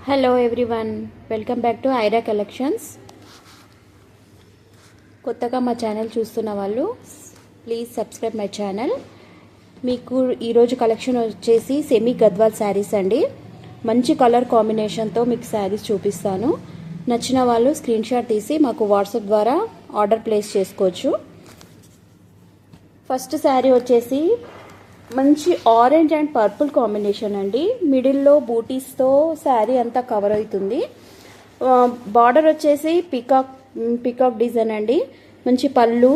Hello everyone, welcome back to Aira collections. కొత్తగా మా channel చూస్తున్న వాళ్ళు ప్లీజ్ సబ్స్క్రైబ్ మై ఛానల్. మీకు ఈరోజు కలెక్షన్ వచ్చేసి సెమీ గద్వాల్ శారీస్ అండి. మంచి కలర్ కాంబినేషన్తో మీకు శారీస్ చూపిస్తాను. నచ్చిన వాళ్ళు స్క్రీన్ షాట్ తీసి మాకు వాట్సాప్ ద్వారా ఆర్డర్ ప్లేస్ చేసుకోవచ్చు. ఫస్ట్ శారీ వచ్చేసి మంచి ఆరెంజ్ అండ్ పర్పుల్ కాంబినేషన్ అండి. మిడిల్లో బూటీస్తో శారీ అంతా కవర్ అవుతుంది. బార్డర్ వచ్చేసి పికాక్ డిజైన్ అండి. మంచి పళ్ళు,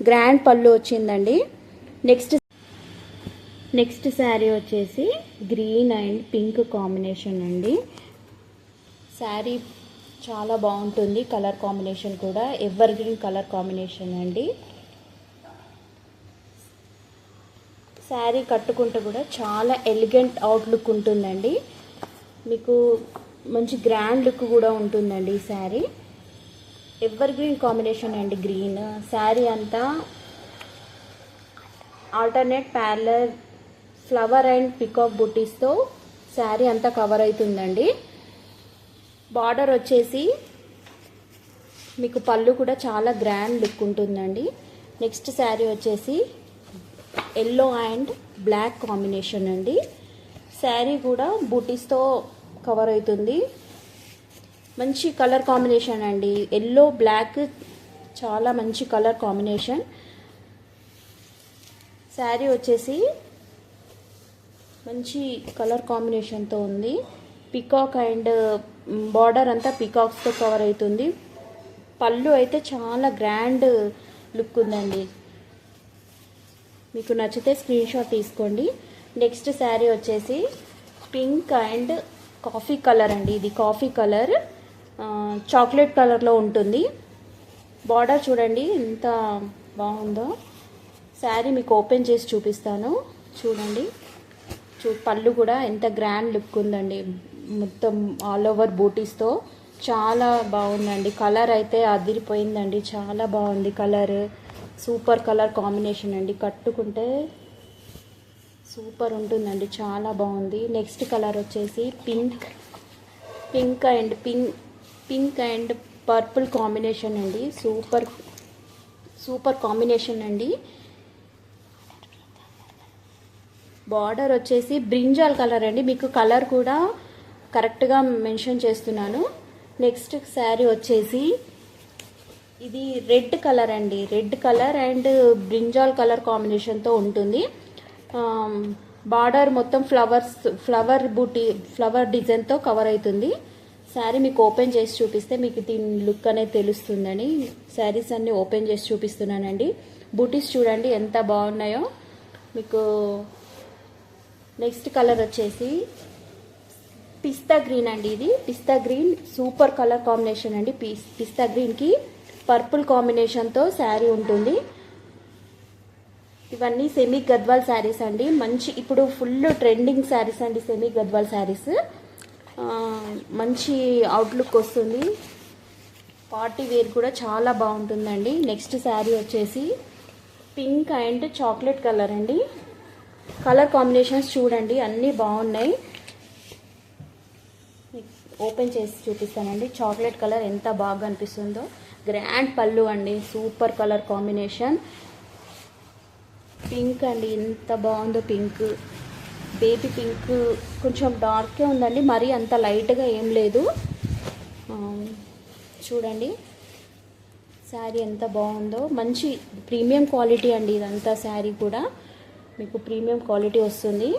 గ్రాండ్ పళ్ళు వచ్చిందండి. నెక్స్ట్ శారీ వచ్చేసి గ్రీన్ అండ్ పింక్ కాంబినేషన్ అండి. శారీ చాలా బాగుంటుంది. కలర్ కాంబినేషన్ కూడా ఎవర్ గ్రీన్ కలర్ కాంబినేషన్ అండి. శారీ కట్టుకుంటే కూడా చాలా ఎలిగెంట్ అవుట్లుక్ ఉంటుందండి. మీకు మంచి గ్రాండ్ లుక్ కూడా ఉంటుందండి. ఈ శారీ ఎవర్ గ్రీన్ కాంబినేషన్ అండి. గ్రీన్ శారీ అంతా alternate parallel flower and peacock బుటీస్తో శారీ అంతా కవర్ అవుతుందండి. బార్డర్ వచ్చేసి మీకు పళ్ళు కూడా చాలా గ్రాండ్ లుక్ ఉంటుందండి. నెక్స్ట్ శారీ వచ్చేసి ఎల్లో అండ్ బ్లాక్ కాంబినేషన్ అండి. శారీ కూడా బూటీస్తో కవర్ అవుతుంది. మంచి కలర్ కాంబినేషన్ అండి. ఎల్లో బ్లాక్ చాలా మంచి కలర్ కాంబినేషన్. శారీ వచ్చేసి మంచి కలర్ కాంబినేషన్తో ఉంది. పికాక్ అండ్ బార్డర్ అంతా పికాక్స్తో కవర్ అవుతుంది. పళ్ళు అయితే చాలా గ్రాండ్ లుక్ ఉందండి. మీకు నచ్చితే స్క్రీన్ షాట్ తీసుకోండి. నెక్స్ట్ శారీ వచ్చేసి పింక్ అండ్ కాఫీ కలర్ అండి. ఇది కాఫీ కలర్ చాక్లెట్ కలర్లో ఉంటుంది. బార్డర్ చూడండి ఎంత బాగుందో. శారీ మీకు ఓపెన్ చేసి చూపిస్తాను. చూడండి, పళ్ళు కూడా ఎంత గ్రాండ్ లుక్ ఉందండి. మొత్తం ఆల్ ఓవర్ బూటీస్తో చాలా బాగుందండి. కలర్ అయితే అదిరిపోయిందండి. చాలా బాగుంది కలర్. సూపర్ కలర్ కాంబినేషన్ అండి. కట్టుకుంటే సూపర్ ఉంటుందండి. చాలా బాగుంది. నెక్స్ట్ కలర్ వచ్చేసి పింక్ అండ్ పర్పుల్ కాంబినేషన్ అండి. సూపర్ కాంబినేషన్ అండి. బార్డర్ వచ్చేసి బ్రింజాల్ కలర్ అండి. మీకు కలర్ కూడా కరెక్ట్గా మెన్షన్ చేస్తున్నాను. నెక్స్ట్ శారీ వచ్చేసి ఇది రెడ్ కలర్ అండి. Red colour and brinjal colour కాంబినేషన్తో ఉంటుంది. బార్డర్ మొత్తం ఫ్లవర్ డిజైన్తో కవర్ అవుతుంది. శారీ మీకు ఓపెన్ చేసి చూపిస్తే మీకు దీని లుక్ అనేది తెలుస్తుందని శారీస్ అన్నీ ఓపెన్ చేసి చూపిస్తున్నానండి. బూటీస్ చూడండి ఎంత బాగున్నాయో. మీకు నెక్స్ట్ కలర్ వచ్చేసి పిస్తా గ్రీన్ అండి. ఇది పిస్తా గ్రీన్ సూపర్ కలర్ కాంబినేషన్ అండి. పిస్తా గ్రీన్కి పర్పుల్ కాంబినేషన్తో శారీ ఉంటుంది. ఇవన్నీ సెమీ గద్వాల్ శారీస్ అండి. మంచి ఇప్పుడు ఫుల్ ట్రెండింగ్ శారీస్ అండి సెమీ గద్వాల్ శారీస్. మంచి అవుట్లుక్ వస్తుంది. పార్టీ వేర్ కూడా చాలా బాగుంటుందండి. నెక్స్ట్ శారీ వచ్చేసి పింక్ అండ్ చాక్లెట్ కలర్ అండి. కలర్ కాంబినేషన్స్ చూడండి అన్నీ బాగున్నాయి. ఓపెన్ చేసి చూపిస్తానండి. చాక్లెట్ కలర్ ఎంత బాగా అనిపిస్తుందో. గ్రాండ్ పళ్ళు అండి. Super colour combination. పింక్ అండి ఎంత బాగుందో. పింక్ బేబీ పింక్ కొంచెం డార్కే ఉందండి. మరీ అంత లైట్గా ఏం లేదు. చూడండి శారీ ఎంత బాగుందో. మంచి ప్రీమియం క్వాలిటీ అండి. ఇదంతా శారీ కూడా మీకు ప్రీమియం క్వాలిటీ వస్తుంది.